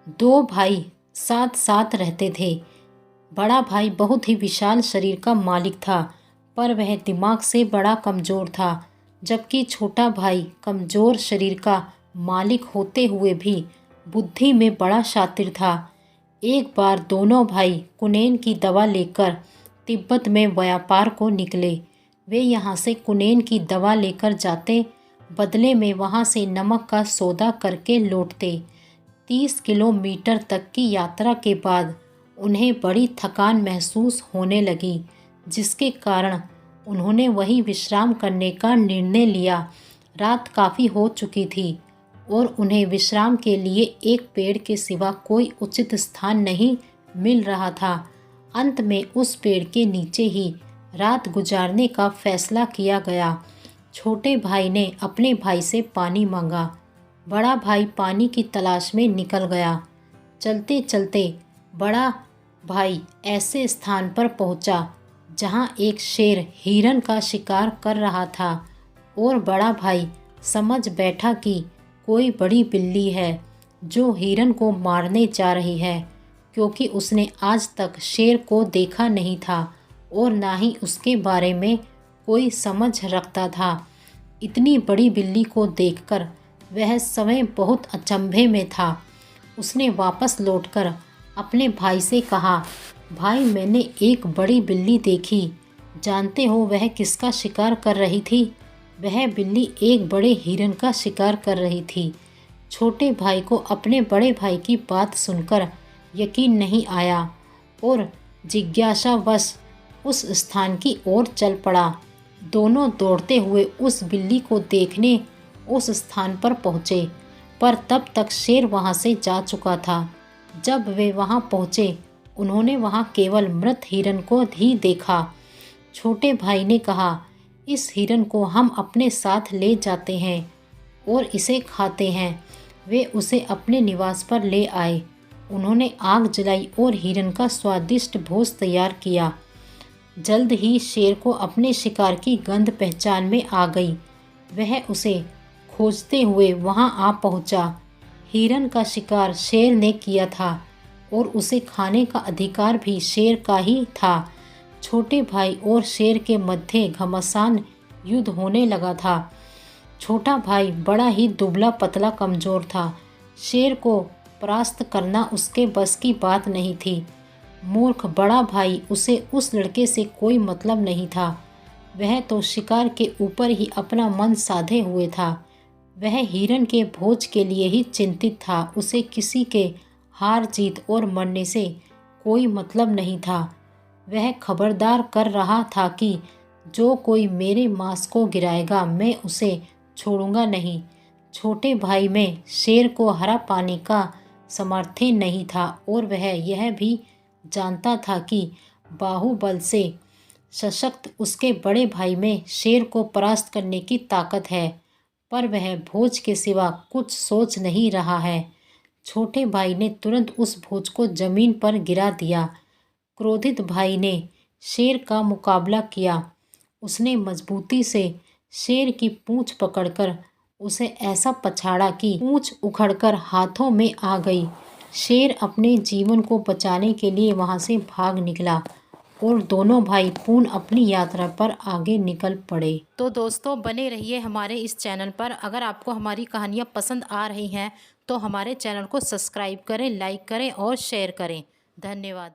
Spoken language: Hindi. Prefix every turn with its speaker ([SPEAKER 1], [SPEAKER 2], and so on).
[SPEAKER 1] दो भाई साथ साथ रहते थे। बड़ा भाई बहुत ही विशाल शरीर का मालिक था, पर वह दिमाग से बड़ा कमज़ोर था, जबकि छोटा भाई कमज़ोर शरीर का मालिक होते हुए भी बुद्धि में बड़ा शातिर था। एक बार दोनों भाई कुनेन की दवा लेकर तिब्बत में व्यापार को निकले। वे यहाँ से कुनेन की दवा लेकर जाते, बदले में वहाँ से नमक का सौदा करके लौटते। 30 किलोमीटर तक की यात्रा के बाद उन्हें बड़ी थकान महसूस होने लगी, जिसके कारण उन्होंने वहीं विश्राम करने का निर्णय लिया। रात काफ़ी हो चुकी थी और उन्हें विश्राम के लिए एक पेड़ के सिवा कोई उचित स्थान नहीं मिल रहा था। अंत में उस पेड़ के नीचे ही रात गुजारने का फैसला किया गया। छोटे भाई ने अपने भाई से पानी मांगा। बड़ा भाई पानी की तलाश में निकल गया। चलते चलते बड़ा भाई ऐसे स्थान पर पहुंचा जहां एक शेर हिरन का शिकार कर रहा था और बड़ा भाई समझ बैठा कि कोई बड़ी बिल्ली है जो हिरन को मारने जा रही है, क्योंकि उसने आज तक शेर को देखा नहीं था और ना ही उसके बारे में कोई समझ रखता था। इतनी बड़ी बिल्ली को देखकर वह स्वयं बहुत अचंभे में था। उसने वापस लौटकर अपने भाई से कहा, भाई मैंने एक बड़ी बिल्ली देखी, जानते हो वह किसका शिकार कर रही थी? वह बिल्ली एक बड़े हिरन का शिकार कर रही थी। छोटे भाई को अपने बड़े भाई की बात सुनकर यकीन नहीं आया और जिज्ञासावश उस स्थान की ओर चल पड़ा। दोनों दौड़ते हुए उस बिल्ली को देखने उस स्थान पर पहुँचे, पर तब तक शेर वहाँ से जा चुका था। जब वे वहाँ पहुँचे, उन्होंने वहाँ केवल मृत हिरन को ही देखा। छोटे भाई ने कहा, इस हिरन को हम अपने साथ ले जाते हैं और इसे खाते हैं। वे उसे अपने निवास पर ले आए। उन्होंने आग जलाई और हिरन का स्वादिष्ट भोज तैयार किया। जल्द ही शेर को अपने शिकार की गंध पहचान में आ गई। वह उसे खोजते हुए वहां आ पहुंचा। हिरन का शिकार शेर ने किया था और उसे खाने का अधिकार भी शेर का ही था। छोटे भाई और शेर के मध्य घमासान युद्ध होने लगा था। छोटा भाई बड़ा ही दुबला पतला कमज़ोर था। शेर को परास्त करना उसके बस की बात नहीं थी। मूर्ख बड़ा भाई, उसे उस लड़के से कोई मतलब नहीं था। वह तो शिकार के ऊपर ही अपना मन साधे हुए था। वह हिरन के भोज के लिए ही चिंतित था। उसे किसी के हार जीत और मरने से कोई मतलब नहीं था। वह खबरदार कर रहा था कि जो कोई मेरे मांस को गिराएगा मैं उसे छोड़ूंगा नहीं। छोटे भाई में शेर को हरा पाने का सामर्थ्य नहीं था और वह यह भी जानता था कि बाहुबल से सशक्त उसके बड़े भाई में शेर को परास्त करने की ताकत है, पर वह भोज के सिवा कुछ सोच नहीं रहा है। छोटे भाई ने तुरंत उस भोज को जमीन पर गिरा दिया। क्रोधित भाई ने शेर का मुकाबला किया। उसने मजबूती से शेर की पूंछ पकड़कर उसे ऐसा पछाड़ा कि पूंछ उखड़कर हाथों में आ गई। शेर अपने जीवन को बचाने के लिए वहां से भाग निकला और दोनों भाई पूर्ण अपनी यात्रा पर आगे निकल पड़े। तो दोस्तों बने रहिए हमारे इस चैनल पर। अगर आपको हमारी कहानियाँ पसंद आ रही हैं तो हमारे चैनल को सब्सक्राइब करें, लाइक करें और शेयर करें। धन्यवाद।